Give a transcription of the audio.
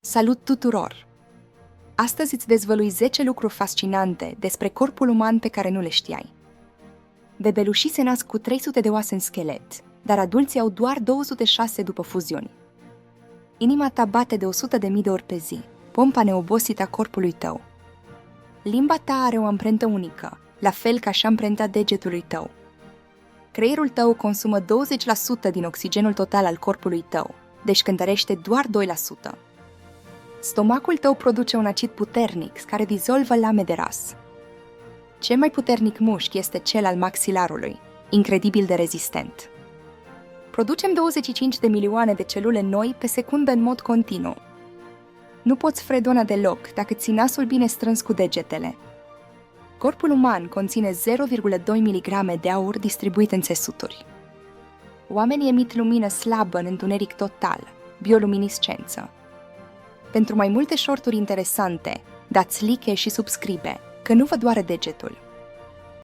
Salut tuturor! Astăzi îți dezvălui 10 lucruri fascinante despre corpul uman pe care nu le știai. Bebelușii se nasc cu 300 de oase în schelet, dar adulții au doar 206 după fuziuni. Inima ta bate de 100.000 de ori pe zi, pompa neobosită a corpului tău. Limba ta are o amprentă unică, la fel ca și amprenta degetului tău. Creierul tău consumă 20% din oxigenul total al corpului tău, deci cântărește doar 2%. Stomacul tău produce un acid puternic care dizolvă lame de ras. Cel mai puternic mușchi este cel al maxilarului, incredibil de rezistent. Producem 25 de milioane de celule noi pe secundă în mod continuu. Nu poți fredona deloc dacă ții nasul bine strâns cu degetele. Corpul uman conține 0,2 mg de aur distribuit în țesuturi. Oamenii emit lumină slabă în întuneric total, bioluminiscență. Pentru mai multe shorturi interesante, dați like și subscribe, că nu vă doare degetul.